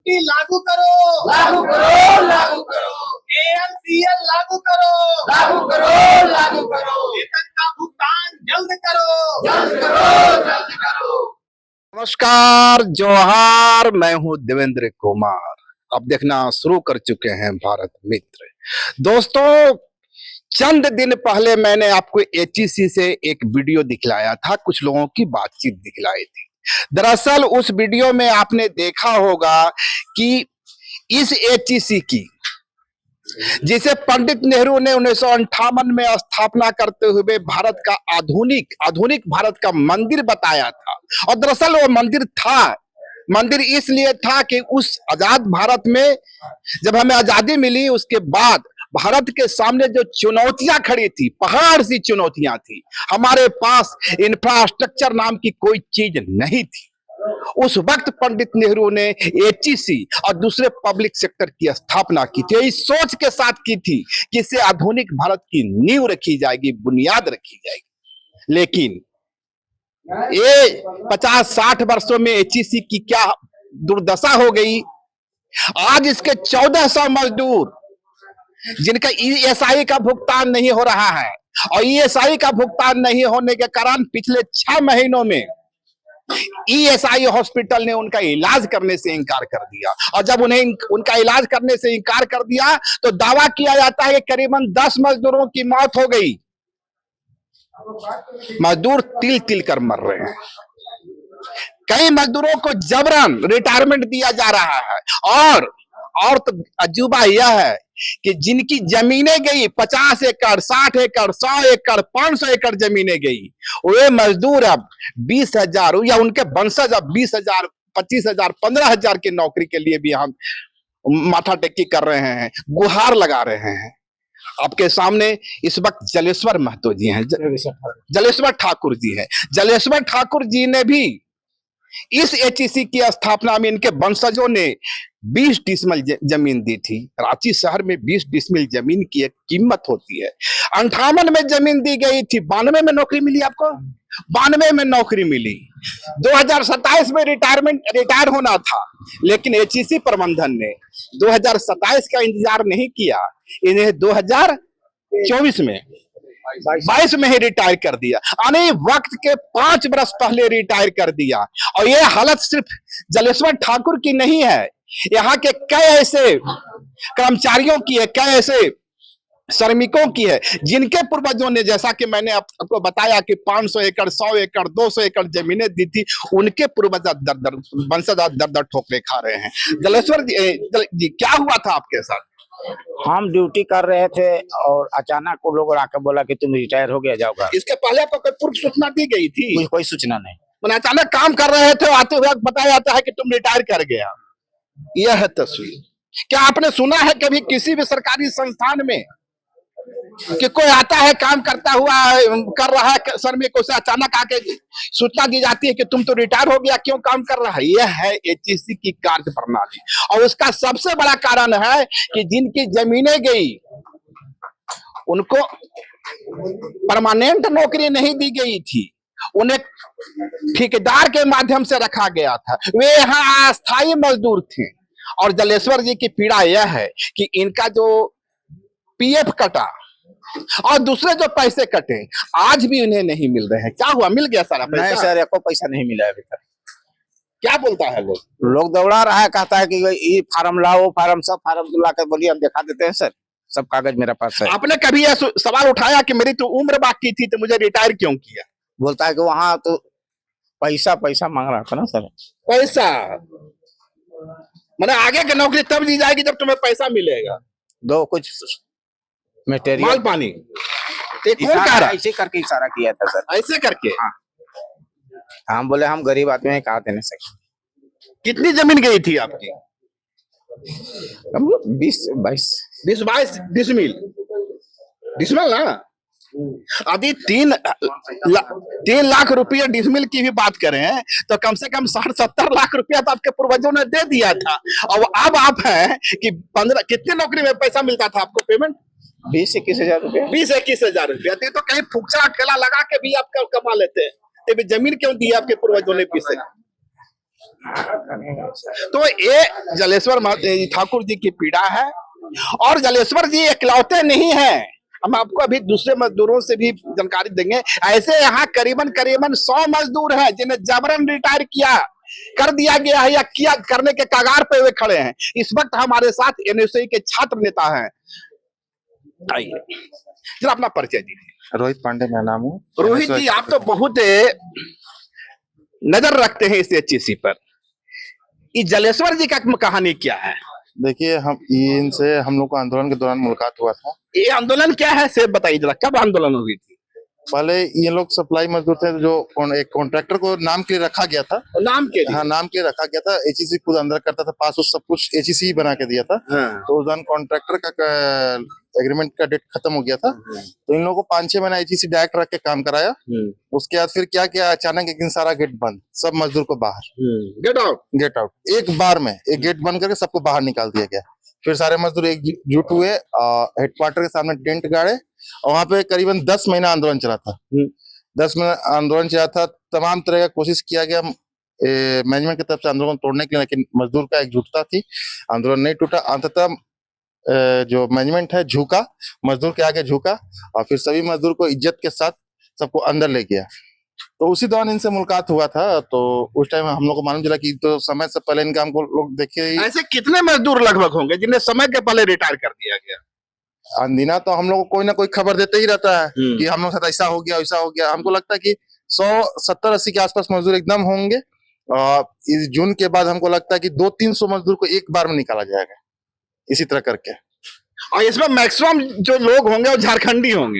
Gratuity लागू करो, लागू करो, लागू करो, ALCL लागू करो, लागू करो, लागू करो, वेतन का भुगतान जल्द करो, जल्द करो, जल्द करो। नमस्कार, जोहार। मैं हूं देवेंद्र कुमार। अब देखना शुरू कर चुके हैं भारत मित्र। दोस्तों, चंद दिन पहले मैंने आपको HEC से एक वीडियो दिखलाया था, कुछ लोगों की बातचीत दिखलाई थी। दरअसल उस वीडियो में आपने देखा होगा कि इस HEC की, जिसे पंडित नेहरू ने 1958 में स्थापना करते हुए भारत का आधुनिक भारत का मंदिर बताया था। और दरअसल वो मंदिर इसलिए था कि उस आजाद भारत में जब हमें आजादी मिली, उसके बाद भारत के सामने जो चुनौतियां खड़ी थी, पहाड़ सी चुनौतियां थी। हमारे पास इंफ्रास्ट्रक्चर नाम की कोई चीज नहीं थी। उस वक्त पंडित नेहरू ने HEC और दूसरे पब्लिक सेक्टर की स्थापना की थी। इस सोच के साथ की थी कि इससे आधुनिक भारत की नींव रखी जाएगी, बुनियाद रखी जाएगी। लेकिन ये 50-60 वर्षों में HEC की क्या दुर्दशा हो गई। आज इसके 1400 मजदूर, जिनका ESI का भुगतान नहीं हो रहा है, और ESI का भुगतान नहीं होने के कारण पिछले 6 महीनों में ESI हॉस्पिटल ने उनका इलाज करने से इनकार कर दिया। और जब उन्हें उनका इलाज करने से इनकार कर दिया तो दावा किया जाता है कि करीबन 10 मजदूरों की मौत हो गई। मजदूर तिल तिल कर मर रहे हैं। कई मजदूरों को जबरन रिटायरमेंट दिया जा रहा है। और तो अजूबा यह है कि जिनकी जमीनें गई 50 एकड़, 60 एकड़, 100 एकड़, 500 एकड़ जमीनें गई, वे मजदूर अब 20,000 या उनके वंशज अब 20,000, 25,000, 15,000 की नौकरी के लिए भी हम माथा टेकी कर रहे हैं, गुहार लगा रहे हैं। आपके सामने इस वक्त जलेश्वर महतो जी हैं, जलेश्वर ठाकुर जी हैं। जलेश्वर ठाकुर जी ने भी इस HEC की स्थापना में इनके वंशजों ने 20 डिसमिल जमीन दी थी। रांची शहर में 20 डिसमिल जमीन की एक कीमत होती है। 58 में जमीन दी गई थी, 92 में नौकरी मिली आपको, 92 में नौकरी मिली। 2027 में रिटायर होना था, लेकिन HEC प्रबंधन ने 2027 का इंतजार नहीं किया, इन्हें 2024 में 22 में ही रिटायर कर दिया। यानी वक्त के 5 वर्ष पहले रिटायर कर दिया। और यह हालत सिर्फ जलेश्वर ठाकुर की नहीं है, यहाँ के कई ऐसे कर्मचारियों की है, कई ऐसे श्रमिकों की है, जिनके पूर्वजों ने, जैसा कि मैंने आपको बताया कि 500 एकड़, 100 एकड़, 200 एकड़ जमीनें दी थी, उनके पूर्वज वंशज दर ठोकरे खा रहे हैं। जलेश्वर जी, क्या हुआ था आपके साथ? हम ड्यूटी कर रहे थे और अचानक वो लोग आकर बोला कि तुम रिटायर हो गया, जाओ घर। इसके पहले आपको कोई पूर्व सूचना दी गई थी? कोई सूचना नहीं। मैंने अचानक काम कर रहे थे, आते हुए बताया जाता है कि तुम रिटायर कर गया। यह है तस्वीर। क्या आपने सुना है कभी किसी भी सरकारी संस्थान में कि कोई आता है, काम करता हुआ कर रहा है श्रमिकों से, अचानक आके सूचना दी जाती है कि तुम तो रिटायर हो गया, क्यों काम कर रहा है? यह है HEC की कार्य प्रणाली। और उसका सबसे बड़ा कारण है कि जिनकी जमीनें गई उनको परमानेंट नौकरी नहीं दी गई थी, उन्हें ठेकेदार के माध्यम से रखा गया था। वे यहाँ अस्थायी मजदूर थे। और जलेश्वर जी की पीड़ा यह है कि इनका जो PF कटा और दूसरे जो पैसे कटे, आज भी उन्हें नहीं मिल रहे हैं। क्या हुआ, मिल गया सारा पैसा? नहीं सर, एको पैसा नहीं मिला अभी तक। क्या बोलता है लोग दौड़ा रहा है, कहता है कि ये फार्म लाओ, वो फार्म, सब फार्म ला कर बोलिए, हम दिखा देते हैं सर, सब कागज मेरे पास है। आपने कभी यह सवाल उठाया कि मेरी तो उम्र बाकी थी तो मुझे रिटायर क्यों किया? बोलता है कि वहां तो पैसा मांग रहा था ना सर। पैसा मैंने आगे की नौकरी तब दी जाएगी जब तुम्हें पैसा मिलेगा, दो कुछ मटेरियल, माल पानी। कौन कह रहा? ऐसे करके इशारा किया था सर, ऐसे करके। हाँ। हम बोले हम गरीब आदमी हैं, कहा देने सके। कितनी जमीन गई थी आपकी? 20-22 डिसमिल ना। यदि 3 लाख रुपया डिसमिल की भी बात करें तो कम से कम 60-70 लाख रुपया तो आपके पूर्वजों ने दे दिया था। और अब आप हैं कि 15, कितने नौकरी में पैसा मिलता था आपको पेमेंट? 20-21 हजार रुपया। 20-21 हजार रुपया। तो कहीं फुकचा ठेला लगा के भी आप कमा लेते हैं। जमीन क्यों दी आपके पूर्वजों ने? पीछे तो ये जलेश्वर ठाकुर जी की पीड़ा है। और जलेश्वर जी इकलौते नहीं हैं, हम आपको अभी दूसरे मजदूरों से भी जानकारी देंगे। ऐसे यहाँ करीबन करीबन 100 मजदूर हैं जिन्हें जबरन रिटायर कर दिया गया है या किया करने के कगार पे वे खड़े हैं। इस वक्त हमारे साथ एनएसयू के छात्र नेता हैं। आइए जरा अपना परिचय दीजिए। रोहित पांडे मेरा नाम है। रोहित जी, आप तो बहुत नजर रखते हैं इस एचईसी पर। इस जलेश्वर जी का कहानी क्या है? देखिए, इनसे हम लोग को आंदोलन के दौरान मुलाकात हुआ था। ये आंदोलन क्या है से बताइए जरा, कब आंदोलन हुई थी? पहले ये लोग सप्लाई मजदूर थे, जो एक कॉन्ट्रैक्टर को नाम के लिए रखा गया था। नाम के लिए? हाँ, नाम के लिए रखा गया था। एचईसी खुद अंदर करता था, पास उस सब कुछ एचईसी ही बना के दिया था। हाँ। तो उस दौरान कॉन्ट्रैक्टर का एग्रीमेंट का डेट खत्म हो गया था। तो इन लोगों को 5-6 महीना एचईसी डायरेक्ट रख के काम कराया। उसके बाद फिर क्या किया, अचानक एक दिन सारा गेट बंद, सब मजदूर को बाहर, गेट आउट एक बार में एक गेट बंद करके सबको बाहर निकाल दिया गया। फिर सारे मजदूर एकजुट हुए, हेडक्वार्टर के सामने टेंट गाड़े और वहां पे करीबन 10 महीना आंदोलन चला था। 10 महीना आंदोलन चला था, तमाम तरह का कोशिश किया गया मैनेजमेंट की तरफ से आंदोलन तोड़ने के लिए, लेकिन मजदूर का एकजुटता थी, आंदोलन नहीं टूटा। अंततः जो मैनेजमेंट है झुका, मजदूर के आगे झुका और फिर सभी मजदूर को इज्जत के साथ सबको अंदर ले गया। तो उसी दौरान इनसे मुलाकात हुआ था। तो उस टाइम हम लोग को मालूम चला कि तो समय से पहले इनका हमको लोग देखे। ऐसे कितने मजदूर लगभग होंगे जिन्हें समय के पहले रिटायर कर दिया गया? अनदिना तो हम लोग को कोई ना कोई खबर देते ही रहता है कि हम लोग साथ ऐसा हो गया वैसा हो गया। हमको लगता है कि 170-80 के आसपास मजदूर एकदम होंगे। इस जून के बाद हमको लगता है कि 200-300 मजदूर को एक बार में निकाला जाएगा, इसी तरह करके। और इसमें मैक्सिमम जो लोग होंगे वो झारखंडी होंगे।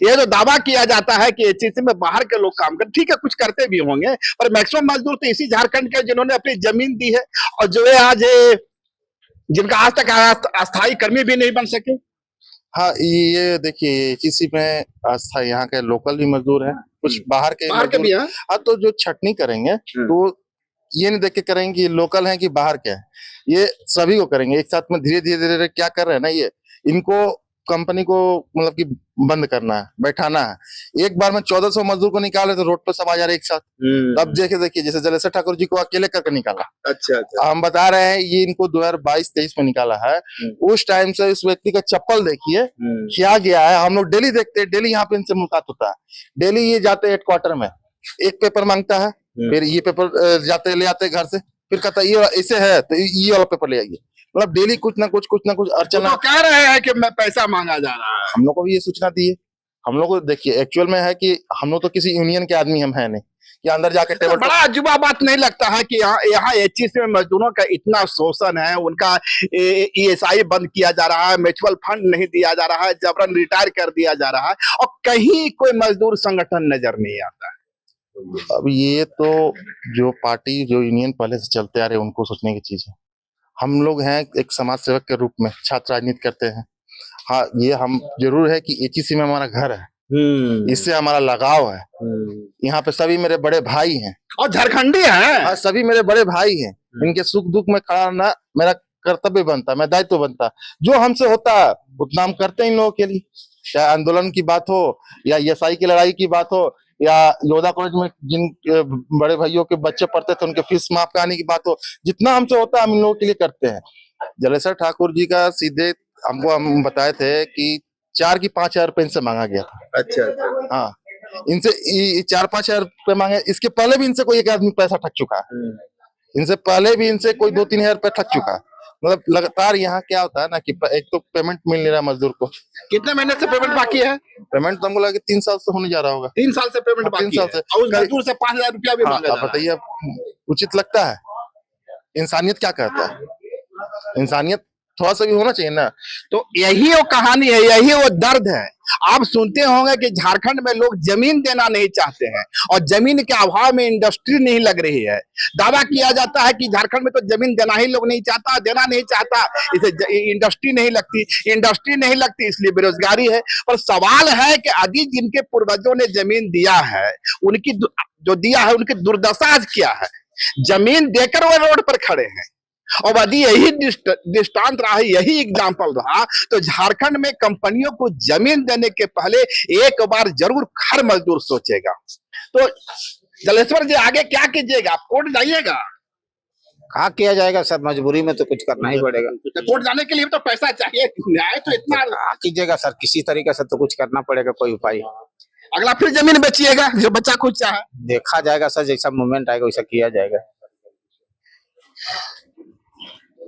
ये जो दावा किया जाता है कि एचईसी में बाहर के लोग काम करते, ठीक है कुछ करते भी होंगे, पर मैक्सिमम मजदूर तो इसी झारखंड के जिन्होंने अपनी जमीन दी है और जो है आज जिनका आज तक अस्थायी कर्मी भी नहीं बन सके। हाँ, ये देखिए, एचईसी में अस्थायी यहाँ के लोकल भी मजदूर हैं, कुछ बाहर के भी हैं। हाँ, तो जो छटनी करेंगे तो ये नहीं देख के करेंगे कि लोकल हैं कि बाहर के हैं, ये सभी को करेंगे एक साथ में। धीरे धीरे क्या कर रहे हैं ना, ये इनको कंपनी को मतलब कि बंद करना है, बैठाना है। एक बार में 1400 मजदूर को निकाले तो रोड पर सब आ जा रहे एक साथ। तब देखिए जैसे जलेश्वर ठाकुर जी को अकेले करके निकाला। अच्छा। हम बता रहे हैं ये इनको 2022-23 में निकाला है। उस टाइम से इस व्यक्ति का चप्पल देखिए क्या गया है। हम लोग डेली देखते हैं, डेली यहाँ पे इनसे मुलाकात होता है। डेली ये जाते हैं हेडक्वार्टर में, एक पेपर मांगता है, फिर ये पेपर जाते ले आते घर से, फिर कहता है ये ऐसे है तो ये वाला पेपर ले आइए। मतलब डेली कुछ ना कुछ अड़चन। तो कह रहे हैं कि मैं पैसा मांगा जा रहा है। हम लोग को भी ये सूचना दी है। हम लोग को देखिए एक्चुअल में है कि हम लोग तो किसी यूनियन के आदमी हम है नहीं कि अंदर जाके टेबल। बड़ा अजूबा बात नहीं लगता है कि यहाँ एचईसी में मजदूरों का इतना शोषण है, उनका ईएसआई बंद किया जा रहा है, म्यूचुअल फंड नहीं दिया जा रहा है, जबरन रिटायर कर दिया जा रहा है और कहीं कोई मजदूर संगठन नजर नहीं आता है। अब ये तो जो पार्टी जो यूनियन पहले से चलते आ रहे उनको सोचने की चीज है। हम लोग हैं एक समाज सेवक के रूप में, छात्र राजनीति करते हैं। हाँ, ये हम जरूर है कि एचईसी में हमारा घर है, इससे हमारा लगाव है। यहाँ पे सभी मेरे बड़े भाई हैं और झारखंडी हैं। हाँ, सभी मेरे बड़े भाई हैं। इनके सुख दुख में खड़ा रहना मेरा कर्तव्य बनता, मैं दायित्व बनता। जो हमसे होता है उतना हम करते हैं इन लोगों के लिए, चाहे आंदोलन की बात हो या ईएसआई की लड़ाई की बात हो या योधा कॉलेज में जिन बड़े भाइयों के बच्चे पढ़ते थे उनके फीस माफ कराने की बात हो। जितना हमसे होता है हम इन लोगों के लिए करते हैं। जलेश्वर ठाकुर जी का सीधे हम बताए थे कि 4 की 5,000 रुपए इनसे मांगा गया था। अच्छा। हाँ, इनसे 4-5 हजार रुपए मांगे। इसके पहले भी इनसे कोई एक आदमी पैसा ठग चुका है। इनसे पहले भी इनसे कोई 2-3 हजार रुपए ठग चुका है। मतलब लगातार यहाँ क्या होता है ना कि एक तो पेमेंट मिल नहीं रहा मजदूर को। कितने महीने से पेमेंट बाकी है? पेमेंट तो हमको लगा 3 साल से होने जा रहा होगा। 3 साल से पेमेंट बाकी 3 साल से। और उस मजदूर से 5,000 रुपया भी मांगा जा रहा है। बताइए, उचित लगता है? इंसानियत क्या कहता है? इंसानियत थोड़ा सा भी होना चाहिए ना। तो यही वो कहानी है, यही वो दर्द है। आप सुनते होंगे कि झारखंड में लोग जमीन देना नहीं चाहते हैं और जमीन के अभाव में इंडस्ट्री नहीं लग रही है। दावा किया जाता है कि झारखंड में तो जमीन देना ही लोग नहीं चाहता, देना नहीं चाहता, इसे इंडस्ट्री नहीं लगती इसलिए बेरोजगारी है। पर सवाल है कि यदि जिनके पूर्वजों ने जमीन दिया है, उनकी जो दिया है उनकी दुर्दशा आज क्या है? जमीन देकर वो रोड पर खड़े हैं। और यदि यही दृष्टांत रहा, यही एग्जाम्पल रहा, तो झारखंड में कंपनियों को जमीन देने के पहले एक बार जरूर हर मजदूर सोचेगा। तो जलेश्वर जी आगे क्या कीजिएगा? आप कोर्ट जाइएगा? कहा किया जाएगा सर, मजबूरी में तो कुछ करना ही पड़ेगा। तो कोर्ट जाने के लिए भी तो पैसा चाहिए, न्याय तो इतना। कहा कीजिएगा सर, किसी तरीके से तो कुछ करना पड़ेगा, कोई उपाय। अगला फिर जमीन बेचिएगा जो बच्चा खुद चाहे। देखा जाएगा सर, जैसा मूवमेंट आएगा वैसा किया जाएगा।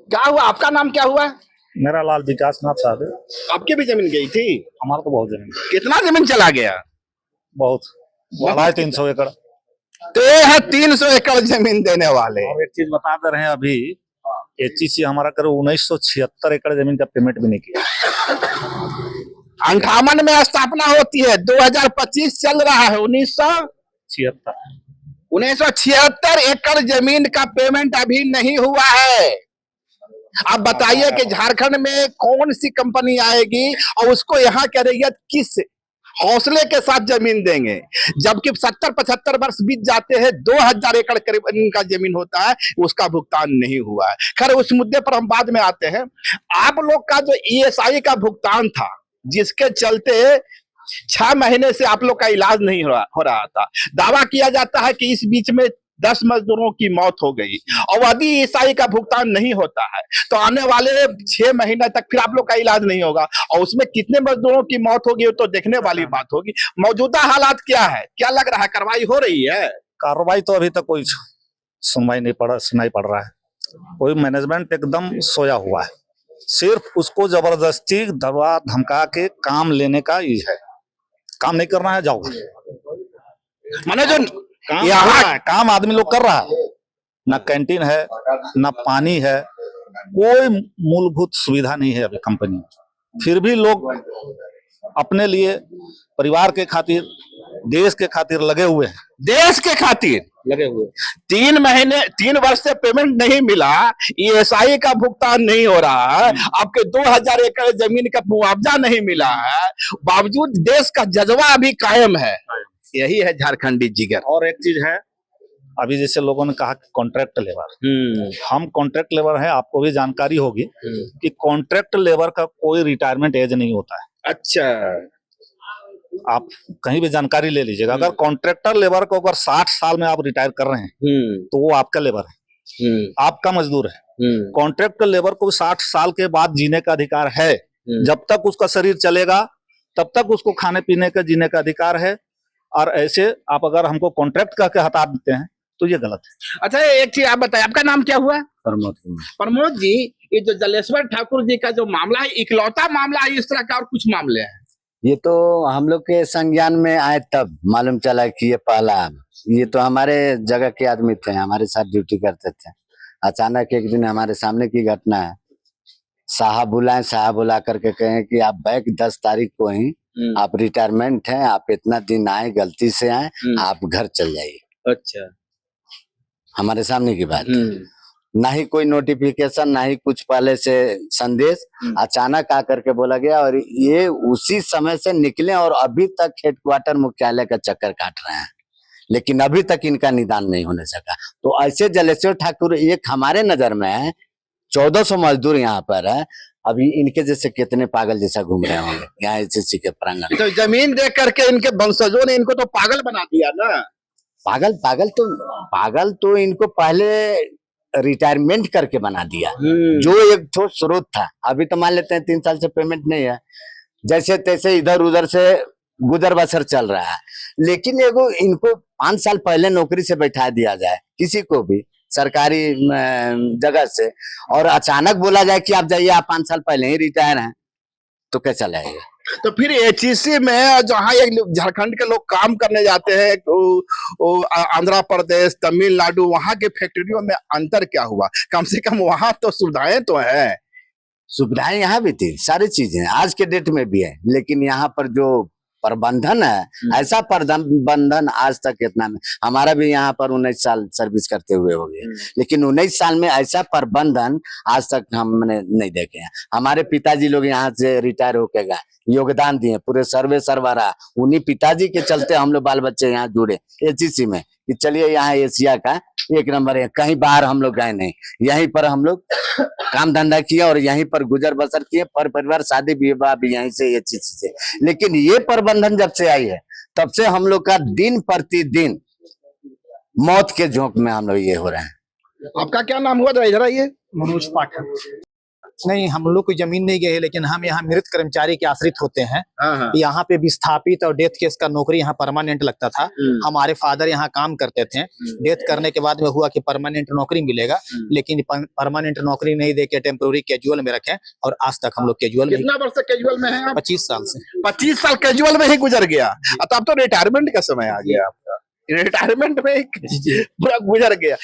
क्या हुआ, आपका नाम क्या हुआ? मेरा लाल विकास नाथ साहब है। आपकी भी जमीन गई थी? हमारा तो बहुत जमीन है। कितना जमीन चला गया? बहुत 350 एकड़। तो ये है 300 एकड़ जमीन देने वाले। और एक चीज बता दे रहे हैं, अभी एचईसी हमारा करीब 1976 एकड़ जमीन का पेमेंट भी नहीं किया। 58 में स्थापना होती है, 2025 चल रहा है, 1976 एकड़ जमीन का पेमेंट अभी नहीं हुआ है। अब बताइए कि झारखंड में कौन सी कंपनी आएगी और उसको यहाँ के रैयत किस हौसले के साथ जमीन देंगे, जबकि 70-75 वर्ष बीत जाते हैं, 2000 एकड़ करीब इनका जमीन होता है, उसका भुगतान नहीं हुआ है। खैर उस मुद्दे पर हम बाद में आते हैं। आप लोग का जो ईएसआई का भुगतान था, जिसके चलते 6 महीने से आप लोग का इलाज नहीं हो रहा था, दावा किया जाता है कि इस बीच में 10 मजदूरों की मौत हो गई और यदि ईएसआई का भुगतान नहीं होता है तो आने वाले 6 महीने तक फिर आप लोग का इलाज नहीं होगा, और उसमें कितने मजदूरों की मौत होगी तो देखने वाली बात होगी। मौजूदा हालात क्या है, क्या लग रहा है, कार्रवाई हो रही है? कार्रवाई तो अभी तक कोई सुनाई पड़ रहा है। कोई मैनेजमेंट एकदम सोया हुआ है, सिर्फ उसको जबरदस्ती दबा धमका के काम लेने का ही है। काम नहीं करना है, जाओ। माने जो यहाँ काम आदमी लोग कर रहा है, ना कैंटीन है, ना पानी है, कोई मूलभूत सुविधा नहीं है अभी कंपनी में। फिर भी लोग अपने लिए, परिवार के खातिर, देश के खातिर लगे हुए हैं। देश के खातिर लगे हुए 3 वर्ष से पेमेंट नहीं मिला, ईएसआई का भुगतान नहीं हो रहा है, आपके 2000 एकड़ जमीन का मुआवजा नहीं मिला है, बावजूद देश का जज्बा अभी कायम है। यही है झारखंडी जिगर। और एक चीज है, अभी जैसे लोगों ने कहा कॉन्ट्रैक्ट लेबर, हम कॉन्ट्रैक्ट लेबर हैं, आपको भी जानकारी होगी कि कॉन्ट्रैक्ट लेबर का कोई रिटायरमेंट एज नहीं होता है। अच्छा, आप कहीं भी जानकारी ले लीजिएगा, अगर कॉन्ट्रैक्टर लेबर को अगर 60 साल में आप रिटायर कर रहे हैं तो वो आपका लेबर है, आपका मजदूर है। कॉन्ट्रैक्ट लेबर को 60 साल के बाद जीने का अधिकार है। जब तक उसका शरीर चलेगा तब तक उसको खाने पीने का, जीने का अधिकार है। और ऐसे आप अगर हमको कॉन्ट्रैक्ट करके हटा देते हैं तो ये गलत है। अच्छा एक चीज आप बताइए, आपका नाम क्या हुआ? प्रमोद। प्रमोद जी, ये जो जलेश्वर ठाकुर जी का जो मामला है, इकलौता मामला है इस तरह का, और कुछ मामले हैं? ये तो हम लोग के संज्ञान में आए तब मालूम चला कि ये पहला, ये तो हमारे जगह के आदमी थे, हमारे साथ ड्यूटी करते थे। अचानक एक दिन हमारे सामने की घटना है, साहब बुलाए, साहब बुला करके कहें कि आप बैक 10 तारीख को ही आप रिटायरमेंट हैं, आप इतना दिन आए, गलती से आए, आप घर चल जाइए। अच्छा, हमारे सामने की बात, ना ही कोई नोटिफिकेशन, ना ही कुछ पहले से संदेश, अचानक आकर के बोला गया। और ये उसी समय से निकले और अभी तक हेडक्वार्टर मुख्यालय का चक्कर काट रहे हैं, लेकिन अभी तक इनका निदान नहीं होने सका। तो ऐसे जलेश्वर ठाकुर एक हमारे नजर में है, 1400 मजदूर यहाँ पर है, अभी इनके जैसे कितने पागल जैसा घूम रहे होंगे यहाँ एचएससी के प्रांगण। तो जमीन देख करके इनके वंशजों ने इनको तो पागल बना दिया ना। पागल तो इनको पहले रिटायरमेंट करके बना दिया, जो एक ठोस स्रोत था। अभी तो मान लेते हैं 3 साल से पेमेंट नहीं है, जैसे तैसे इधर उधर से गुजर बसर चल रहा है। लेकिन एगो इनको 5 साल पहले नौकरी से बैठा दिया जाए किसी को भी सरकारी जगह से, और अचानक बोला जाए कि आप जाइए, आप 5 साल पहले ही रिटायर हैं, तो कैसा लगेगा? तो फिर एचईसी में जहाँ झारखंड के लोग काम करने जाते हैं, आंध्र प्रदेश, तमिलनाडु, वहां के फैक्ट्रियों में अंतर क्या हुआ? कम से कम वहां तो सुविधाएं तो है। सुविधाएं यहाँ भी थी, सारी चीजें आज के डेट में भी है, लेकिन यहाँ पर जो प्रबंधन है, ऐसा प्रबंधन आज तक इतना में, हमारा भी यहाँ पर 19 साल सर्विस करते हुए हो गए, लेकिन 19 साल में ऐसा प्रबंधन आज तक हमने नहीं देखे हैं। हमारे पिताजी लोग यहाँ से रिटायर होके गए, योगदान दिए, पूरे सर्वे सरबरा उन्हीं पिताजी के चलते हम लोग बाल बच्चे यहाँ जुड़े एचईसी में, कि चलिए यहाँ एशिया का 1 नंबर है। कहीं बाहर हम लोग गए नहीं, यहीं पर हम लोग काम धंधा किया और यहीं पर गुजर बसर किए, पर परिवार शादी विवाह भी यहीं से एचईसी से। लेकिन ये प्रबंधन जब से आई है तब से हम लोग का दिन प्रतिदिन मौत के झोंक में हम लोग ये हो रहे हैं। आपका क्या नाम हुआ जरा इधर आइए। मनोज पाठक। नहीं, हम लोग कोई जमीन नहीं गए, लेकिन हम यहाँ मृत कर्मचारी के आश्रित होते हैं। यहाँ पे विस्थापित और डेथ केस का नौकरी यहाँ परमानेंट लगता था। हमारे फादर यहाँ काम करते थे। डेथ करने के बाद में हुआ कि परमानेंट नौकरी मिलेगा, लेकिन परमानेंट नौकरी नहीं देके टेम्पोररी कैजुअल में रखे, और आज तक हम लोग कैजुअल में। कितना वर्ष कैजुअल में है आप? 25 साल से। 25 साल कैजुअल में ही गुजर गया। अब तो रिटायरमेंट का समय आ गया आपका, रिटायरमेंट में पूरा गुजर गया।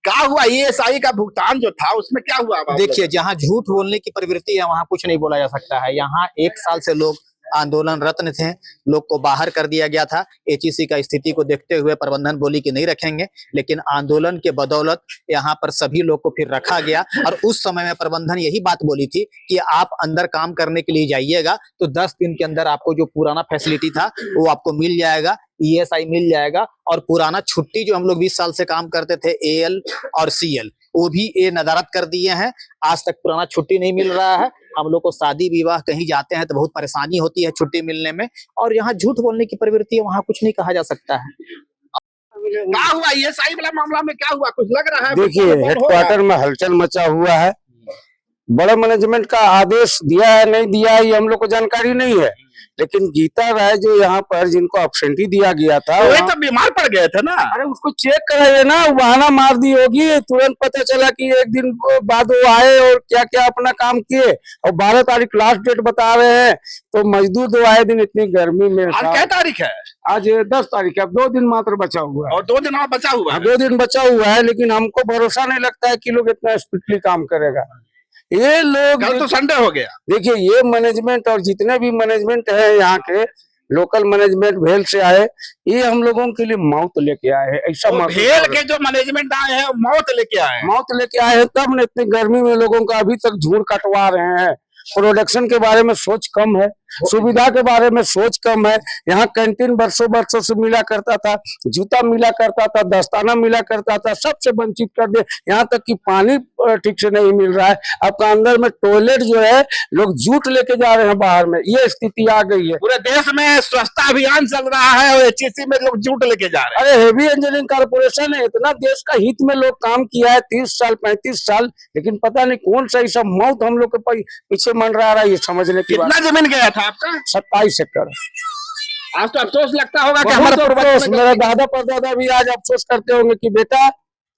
क्या हुआ? ESI का भुगतान जो था उसमें क्या हुआ? देखिए, जहाँ झूठ बोलने की प्रवृत्ति है वहाँ कुछ नहीं बोला जा सकता है। यहाँ 1 साल से लोग आंदोलन रत्न थे, लोग को बाहर कर दिया गया था। HEC का स्थिति को देखते हुए प्रबंधन बोली कि नहीं रखेंगे, लेकिन आंदोलन के बदौलत यहाँ पर सभी लोग को फिर रखा गया। और उस समय में प्रबंधन यही बात बोली थी कि आप अंदर काम करने के लिए जाइएगा तो 10 दिन के अंदर आपको जो पुराना फैसिलिटी था वो आपको मिल जाएगा, ESI मिल जाएगा, और पुराना छुट्टी जो हम लोग 20 साल से काम करते थे AL और CL वो भी ये नदारद कर दिए हैं। आज तक पुराना छुट्टी नहीं मिल रहा है। हम लोग को शादी विवाह कहीं जाते हैं तो बहुत परेशानी होती है छुट्टी मिलने में, और यहाँ झूठ बोलने की प्रवृत्ति है, वहाँ कुछ नहीं कहा जा सकता है। क्या हुआ? ESI वाला मामला में क्या हुआ? कुछ लग रहा है? देखिए, हेडक्वार्टर में हलचल मचा हुआ है। बड़े मैनेजमेंट का आदेश दिया है नहीं दिया है ये हम लोग को जानकारी नहीं है, लेकिन गीता राय जो यहाँ पर जिनको अपसेंटी दिया गया था वो तो बीमार पड़ गए थे ना। अरे उसको चेक कराइए ना, बहाना मार दी होगी। तुरंत पता चला कि 1 दिन बाद वो आए और क्या क्या अपना काम किए, और 12 तारीख लास्ट डेट बता रहे हैं। तो मजदूर 2 आए दिन इतनी गर्मी में। आज क्या तारीख है? आज 10 तारीख है। अब 2 दिन मात्र बचा हुआ है, और 2 दिन और बचा हुआ है। 2 दिन बचा हुआ है, लेकिन हमको भरोसा नहीं लगता है कि लोग इतना स्पीडली काम करेगा। ये लोग, कल तो संडे हो गया। देखिए, ये मैनेजमेंट और जितने भी मैनेजमेंट है यहाँ के लोकल मैनेजमेंट भेल से आए, ये हम लोगों के लिए मौत लेके आए हैं। ऐसा भेल के जो मैनेजमेंट आए हैं मौत लेके आए हैं। मौत लेके आए हैं, तब न इतनी गर्मी में लोगों का अभी तक झूठ कटवा रहे हैं। प्रोडक्शन के बारे में सोच कम है, सुविधा के बारे में सोच कम है। यहाँ कैंटीन वर्षों से मिला करता था, जूता मिला करता था, दस्ताना मिला करता था, सबसे वंचित कर दे। यहाँ तक कि पानी ठीक से नहीं मिल रहा है। आपका अंदर में टॉयलेट जो है लोग जूट लेके जा रहे हैं बाहर में, ये स्थिति आ गई है। पूरे देश में स्वच्छता अभियान चल रहा है और HEC में लोग जूट लेके जा रहे हैं। अरे हेवी इंजीनियरिंग कारपोरेशन है, इतना देश का हित में लोग काम किया है 30 साल 35 साल, लेकिन पता नहीं कौन सा ऐसा मौत हम लोग के पीछे मंडरा रहा है, ये समझने की बात। कितना जमीन गया था आपका? 27 एकड़। आज तो अफसोस लगता होगा कि हमारा मेरा दादा परदादा भी आज अफसोस करते होंगे कि बेटा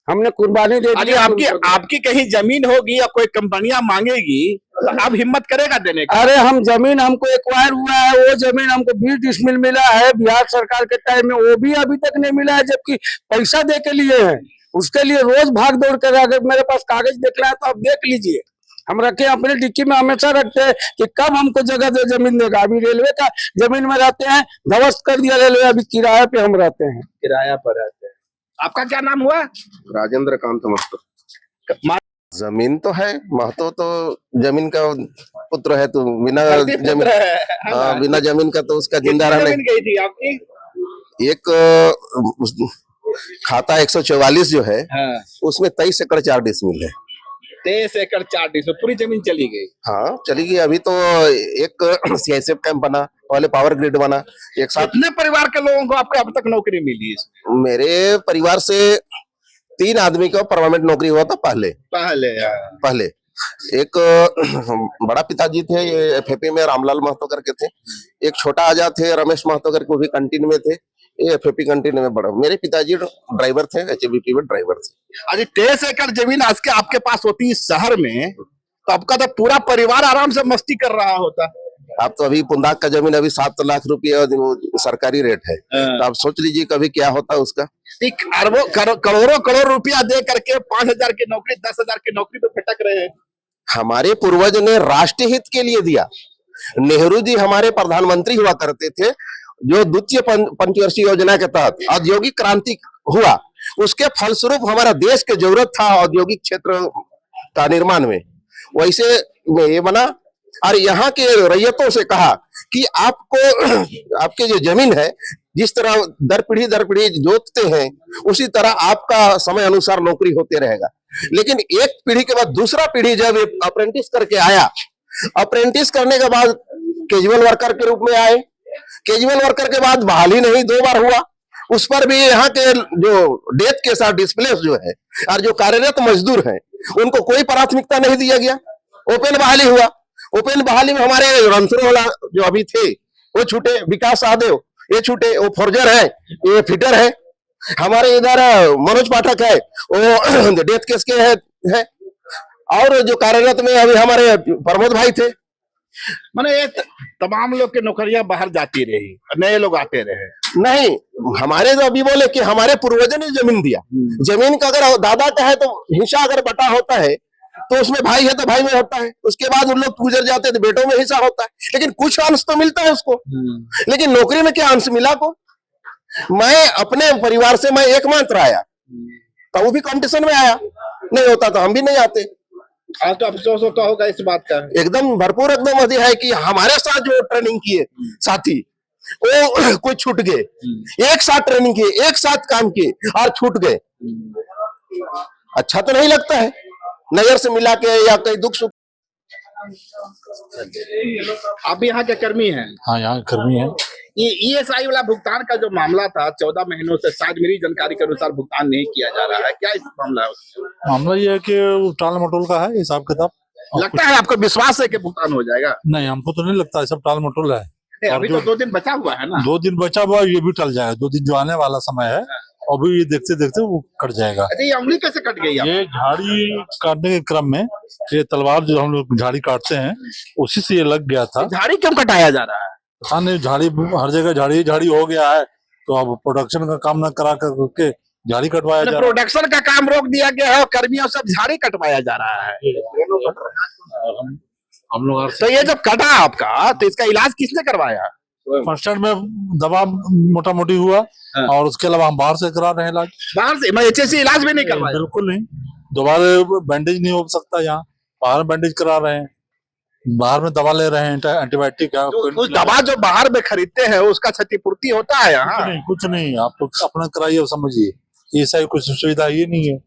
हमने कुर्बानी दे दी। आपकी कहीं जमीन होगी या कोई कंपनियां मांगेगी तो आप हिम्मत करेगा देने का? अरे हम जमीन हमको एक्वायर हुआ है, वो जमीन हमको 20 डिसमिल मिला है बिहार सरकार के टाइम में, वो भी अभी तक नहीं मिला है, जबकि पैसा दे के लिए है। उसके लिए रोज भाग दौड़ कर, अगर मेरे पास कागज देखना है तो आप देख लीजिए। हम रखे अपने डिक्की में, हमेशा रखते हैं कि कब हमको जगह दे जमीन देगा। अभी रेलवे का जमीन में रहते हैं, ध्वस्त कर दिया रेलवे, अभी किराए पे हम रहते हैं, किराया पर रहते हैं। आपका क्या नाम हुआ? राजेंद्र कांत महतो। जमीन तो है, महतो तो जमीन का पुत्र है, तो बिना जमीन, बिना जमीन का तो उसका जिंदा रहने। गई थी आपकी? एक खाता 144 जो है, उसमें 23 एकड़ 4 डिसमिल है। 23 एकड़ 4 डिसमिल पूरी जमीन चली गई। हाँ चली गई। अभी तो एक CISF कैंप बना, पहले पावर ग्रिड बना, एक साथ। कितने परिवार के लोगों को आपको अब तक नौकरी मिली इसमें? मेरे परिवार से 3 आदमी को परमानेंट नौकरी हुआ था पहले। एक बड़ा पिताजी थे, ये FAP में रामलाल महतो करके थे। एक छोटा आजा थे रमेश महतो करके, वो भी कंटीन में थे, ये FAP कंटीन में बड़ा। मेरे पिताजी ड्राइवर थे, HVP में ड्राइवर थे। आज 23 एकड़ जमीन आज के आपके पास होती इस शहर में, तो आपका तो पूरा परिवार आराम से मस्ती कर रहा होता। आप तो अभी पुंदाक का जमीन अभी 7 लाख रुपये सरकारी रेट है, तो आप सोच लीजिए कभी क्या होता है उसका। अरबों करोड़ों रुपया दे करके 5,000 की नौकरी 10,000 की नौकरी पे भटक रहे हैं। हमारे पूर्वज ने राष्ट्र हित के लिए दिया। नेहरू जी हमारे प्रधानमंत्री हुआ करते थे, जो द्वितीय पंचवर्षीय योजना के तहत औद्योगिक क्रांति हुआ, उसके फलस्वरूप हमारा देश की जरूरत था औद्योगिक क्षेत्र का निर्माण में, वैसे ये बना। और यहाँ के रैयतों से कहा कि आपको आपके जो जमीन है, जिस तरह दर पीढ़ी जोतते हैं, उसी तरह आपका समय अनुसार नौकरी होते रहेगा। लेकिन एक पीढ़ी के बाद दूसरा पीढ़ी जब अप्रेंटिस करके आया, अप्रेंटिस करने के बाद कैजुअल वर्कर के रूप में आए, कैजुअल वर्कर के बाद बहाली नहीं 2 बार हुआ, उस पर भी यहाँ के जो डेथ के साथ डिस्प्लेस जो है और जो कार्यरत मजदूर हैं उनको कोई प्राथमिकता नहीं दिया गया। ओपन बहाली हुआ, ओपन बहाली में हमारे रणथंभौर जो अभी थे वो छूटे, विकास सहदेव ये छूटे, वो फोर्जर है, ये फिटर है। हमारे इधर मनोज पाठक है, वो डेथ केस के है। और जो कार्यरत में अभी हमारे प्रमोद भाई थे। माने ये तमाम लोग के नौकरियां बाहर जाती रही, नए लोग आते रहे। नहीं, हमारे जो अभी बोले कि हमारे पूर्वजों ने जमीन दिया, जमीन का अगर दादा का है तो हिस्सा अगर बटा होता है तो उसमें भाई है तो भाई में होता है, उसके बाद उन लोग गुजर जाते हैं तो बेटों में हिस्सा होता है, लेकिन कुछ अंश तो मिलता है उसको। लेकिन नौकरी में क्या अंश मिला को? मैं अपने परिवार से मैं एकमात्र आया तो वो भी कंपटीशन में आया, नहीं होता तो हम भी नहीं आते। आज तो अफसोस होता होगा इस बात का। एकदम भरपूर एकदम अधिक है कि हमारे साथ जो ट्रेनिंग किए साथी वो कोई छूट गए, एक साथ ट्रेनिंग किए, एक साथ काम किए और छूट गए। अच्छा तो नहीं लगता है नजर से मिला के या कहीं दुख सुख। आप भी यहाँ के कर्मी हैं? हाँ, यहाँ कर्मी है। ये ईएसआई वाला भुगतान का जो मामला था 14 महीनों से शायद मेरी जानकारी के अनुसार भुगतान नहीं किया जा रहा है, क्या इस मामला है? मामला ये है कि टाल मटोल का है हिसाब किताब। लगता है आपको विश्वास है कि भुगतान हो जाएगा? नहीं, हमको तो नहीं लगता, सब टाल मटोल है। अभी तो 2 दिन बचा हुआ है ना? 2 दिन बचा हुआ, ये भी टल जाएगा। 2 दिन जो आने वाला समय है अभी ये देखते देखते वो कट जाएगा। अच्छा, ये उंगली कैसे कट गई? ये झाड़ी काटने के क्रम में ये तलवार जो हम लोग झाड़ी काटते हैं उसी से ये लग गया था। झाड़ी क्यों कटाया जा रहा है? पता नहीं, झाड़ी हर जगह झाड़ी हो गया है तो अब प्रोडक्शन का काम न करा करके झाड़ी कटवाया जा रहा है। प्रोडक्शन का काम रोक दिया गया है और कर्मियों से झाड़ी कटवाया जा रहा है। हम लोग तो ये जब कटा आपका तो इसका इलाज किसने करवाया? फर्स्ट एड में दवा मोटा मोटी हुआ और उसके अलावा हम बाहर से करा रहे हैं इलाज। बाहर से? मैं HSC इलाज भी नहीं करवाया? बिल्कुल नहीं, दोबारा बैंडेज नहीं हो सकता, यहाँ बाहर बैंडेज करा रहे हैं, बाहर में दवा ले रहे हैं एंटीबायोटिक का। तो उस दवा जो बाहर में खरीदते हैं उसका क्षतिपूर्ति होता है यहाँ? कुछ नहीं, आप तो अपना कराइए और समझिए। ऐसा कुछ सुविधा ये नहीं है।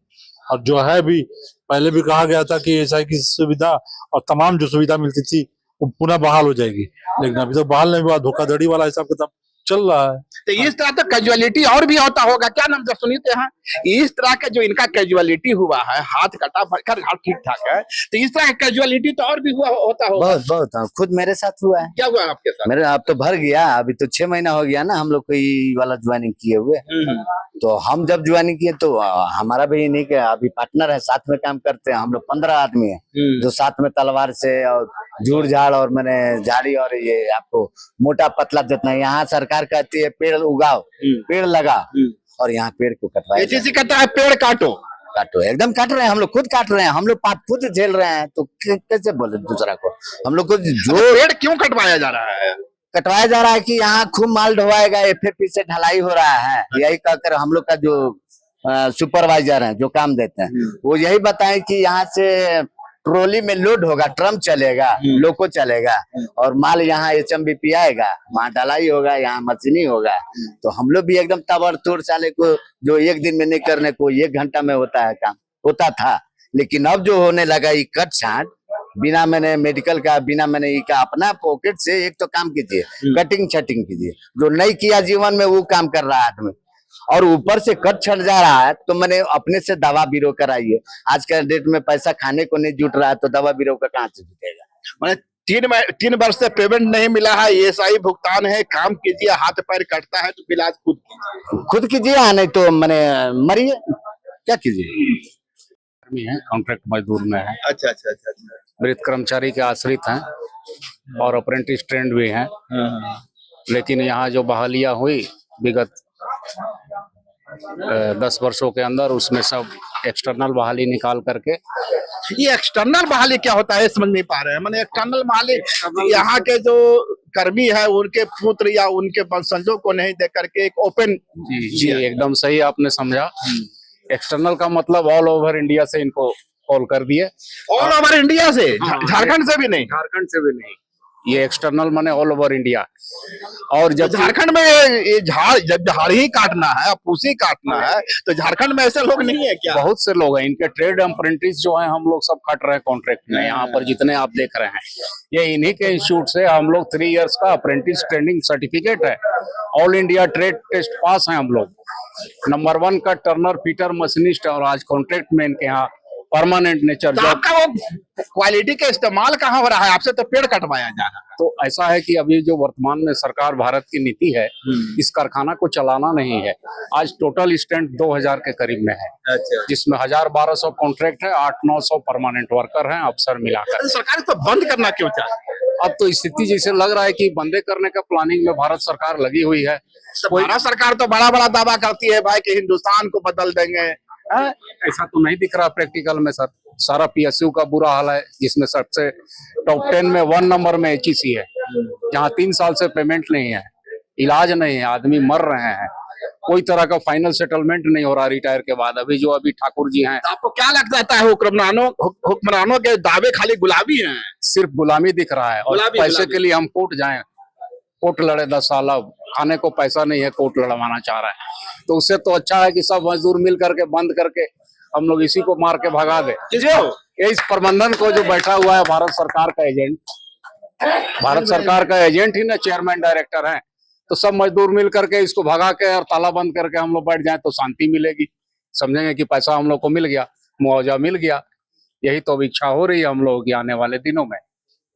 और जो है भी पहले भी कहा गया था कि ऐसा की सुविधा और तमाम जो सुविधा मिलती थी वो पुनः बहाल हो जाएगी, लेकिन अभी तो बहाल नहीं हुआ। धोखाधड़ी वाला हिसाब किताब चल रहा है। तो इस तरह तो कैजुअलिटी और भी होता होगा। क्या नाम था सुनीत यहाँ? इस तरह का जो इनका कैजुअलिटी हुआ है, हाथ कटा, हाथ ठीक ठाक है, तो इस तरह का कैजुअलिटी तो और भी हुआ होता होगा। बहुत बहुत, हाँ, खुद मेरे साथ हुआ है। क्या हुआ आपके साथ? मेरे अब तो भर गया, अभी तो 6 महीना हो गया ना हम लोग को ये वाला ज्वाइनिंग किए हुए। तो हम जब ज्वाइनिंग किए तो हमारा भी नहीं कि अभी पार्टनर है, साथ में काम करते हैं हम लोग 15 आदमी है जो साथ में तलवार से और झूड़ झाड़ और मैंने झाड़ी और ये आपको मोटा पतला जितना, यहाँ सरकार कहती है पेड़ उगाओ, पेड़ लगा, और यहाँ पेड़ को कटवाया। HSC कहता है पेड़ काटो। काटो, एकदम काट रहे हैं हम लोग, खुद काट रहे हैं हम लोग, पाप खुद झेल रहे हैं, तो कैसे बोले दूसरा को? हम लोग को जो पेड़ क्यों कटवाया जा रहा है? कटवाया जा रहा है कि यहाँ खूब माल ढोवाएगा, FFP से ढलाई हो रहा है, यही कहकर हम लोग का जो सुपरवाइजर है जो काम देते हैं वो यही बताएं कि यहाँ से ट्रॉली में लोड होगा, ट्रम चलेगा, लोको चलेगा और माल यहाँ HMBP आएगा, वहाँ ढलाई होगा, यहाँ मशीनी होगा। तो हम लोग भी एकदम तबड़तोड़ साले को जो 1 दिन में नहीं करने को 1 घंटा में होता है काम, होता था। लेकिन अब जो होने लगा ये कट छाट, बिना मैंने मेडिकल का, बिना मैंने ये का, अपना पॉकेट से एक तो काम कीजिए, कटिंग छटिंग कीजिए, जो नहीं किया जीवन में वो काम कर रहा है आदमी, और ऊपर से कट छट जा रहा है। तो मैंने अपने से दवा बीरो कराइए, आज के डेट में पैसा खाने को नहीं जुट रहा है तो दवा बीरो का कहाँ से जुटेगा? मैंने 3 वर्ष से पेमेंट नहीं मिला है, ESI भुगतान है, काम कीजिए, हाथ पैर कटता है तो इलाज खुद कीजिए, नहीं तो मैंने मरिए, क्या कीजिए? है, कॉन्ट्रैक्ट मजदूर में है। अच्छा अच्छा अच्छा अच्छा। मृत कर्मचारी के आश्रित हैं और अप्रेंटिस ट्रेंड भी हैं। लेकिन यहाँ जो बहालियां हुई विगत 10 वर्षों के अंदर, उसमें सब एक्सटर्नल बहाली निकाल करके। ये एक्सटर्नल बहाली क्या होता है समझ नहीं पा रहे हैं। मैंने एक्सटर्नल बहाली यहाँ के जो कर्मी है उनके पुत्र या उनके वंशजों को नहीं दे करके एक ओपन। जी एकदम सही आपने समझा। एक्सटर्नल का मतलब ऑल ओवर इंडिया से इनको कॉल कर दिए। ऑल ओवर इंडिया से? झारखंड से भी नहीं? झारखंड से भी नहीं। ये एक्सटर्नल माने ऑल ओवर इंडिया। और तो जब झारखंड में ये झाड़, जब झाड़ ही काटना है, फूसी काटना है, तो झारखंड में ऐसे लोग नहीं है क्या? बहुत से लोग हैं, इनके ट्रेड अप्रेंटिस जो हैं हम लोग सब खट रहे हैं कॉन्ट्रैक्ट में। यहाँ पर जितने आप देख रहे हैं ये इन्हीं के इंस्टीट्यूट से हम लोग 3 इयर्स का अप्रेंटिस ट्रेनिंग सर्टिफिकेट है, all India trade test pass हैं हम लोग, नंबर 1 का टर्नर फीटर मशीनिस्ट, और आज कॉन्ट्रैक्ट में इनके यहाँ परमानेंट नेचर तो जॉब। आपका वो क्वालिटी का इस्तेमाल कहाँ हो रहा है? आपसे तो पेड़ कटवाया जा रहा है। तो ऐसा है कि अभी जो वर्तमान में सरकार भारत की नीति है, इस कारखाना को चलाना नहीं है। आज टोटल स्ट्रेंथ 2000 के करीब में है, जिसमें 1000-1200 कॉन्ट्रैक्ट है, 800-900 परमानेंट वर्कर हैं, अफसर मिलाकर। तो सरकार इसको बंद करना क्यों चाहती है? अब तो स्थिति जैसे लग रहा है कि बंदे करने का प्लानिंग में भारत सरकार लगी हुई है। तो भारत सरकार तो बड़ा बड़ा दावा करती है भाई कि हिंदुस्तान को बदल देंगे। ऐसा तो नहीं दिख रहा प्रैक्टिकल में सर। सारा पीएसयू का बुरा हाल है, जिसमें सबसे टॉप 10 में 1 नंबर में एचईसी है, जहाँ 3 साल से पेमेंट नहीं है, इलाज नहीं है, आदमी मर रहे हैं, कोई तरह का फाइनल सेटलमेंट नहीं हो रहा रिटायर के बाद। अभी ठाकुर जी हैं। तो आपको क्या लगता है हुक्मरानों के दावे खाली गुलाबी हैं? सिर्फ गुलामी दिख रहा है, और गुलामी, पैसे गुलामी। के लिए हम कोर्ट जाएं, कोर्ट लड़े 10 साल, अब खाने को पैसा नहीं है, कोर्ट लड़वाना चाह रहा है। तो उससे तो अच्छा है कि सब मजदूर मिल करके बंद करके हम लोग इसी को मार के भगा दे। ये इस प्रबंधन को जो बैठा हुआ है भारत सरकार का एजेंट, भारत सरकार का एजेंट ही ना चेयरमैन डायरेक्टर है, तो सब मजदूर मिल करके इसको भगा के और ताला बंद करके हम लोग बैठ जाए तो शांति मिलेगी, समझेंगे कि पैसा हम लोग को मिल गया, मुआवजा मिल गया। यही तो इच्छा हो रही है हम लोगों की आने वाले दिनों में,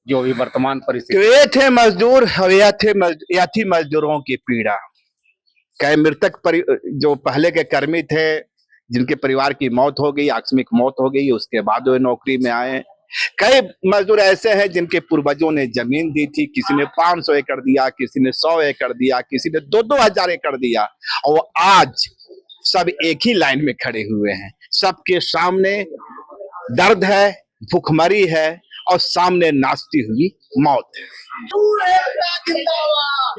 जो भी वर्तमान परिस्थिति। तो ये थे मजदूर, और यह थी मजदूरों की पीड़ा। कई मृतक जो पहले के कर्मी थे, जिनके परिवार की मौत हो गई, आकस्मिक मौत हो गई, उसके बाद वे नौकरी में आए। कई मजदूर ऐसे हैं जिनके पूर्वजों ने जमीन दी थी, किसी ने 500 एकड़ दिया, किसी ने 100 एकड़ दिया, किसी ने 2-2 हजार एकड़ दिया, और आज सब एक ही लाइन में खड़े हुए हैं। सबके सामने दर्द है, भूखमरी है, और सामने नाचती हुई मौत है।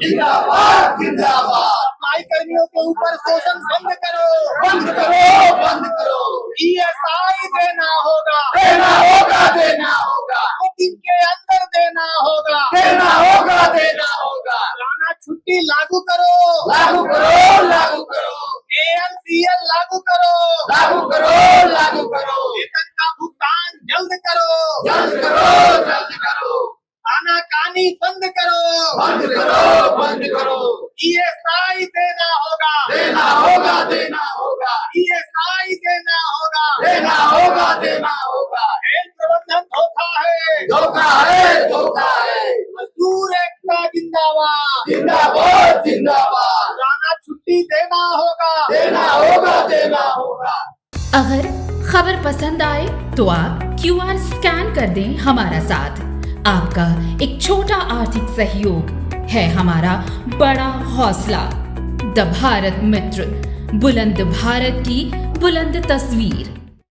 जिंदाबाद जिंदाबाद जिंदाबाद। सफाई कर्मियों के ऊपर शोषण बंद करो, बंद करो, बंद करो। ESI देना होगा, देना होगा, देना होगा, इनके अंदर देना होगा, देना होगा, देना होगा। सालाना छुट्टी लागू करो, लागू करो, लागू करो, ALCL लागू करो, लागू करो, लागू करो। वेतन का भुगतान जल्द करो, जल्द करो, जल्द करो। आनाकानी बंद करो, बंद करो, बंद करो। ESI देना होगा, देना होगा, देना होगा, ESI देना होगा, देना होगा, देना होगा। रेल प्रबंधन धोखा है, धोखा है, धोखा है। मजदूर एकता जिंदाबाद, जिंदाबाद, जिंदाबाद। सालाना छुट्टी देना होगा, देना होगा, देना होगा। अगर खबर पसंद आए तो आप QR स्कैन कर दें हमारा साथ। आपका एक छोटा आर्थिक सहयोग है हमारा बड़ा हौसला। द भारत मित्र, बुलंद भारत की बुलंद तस्वीर।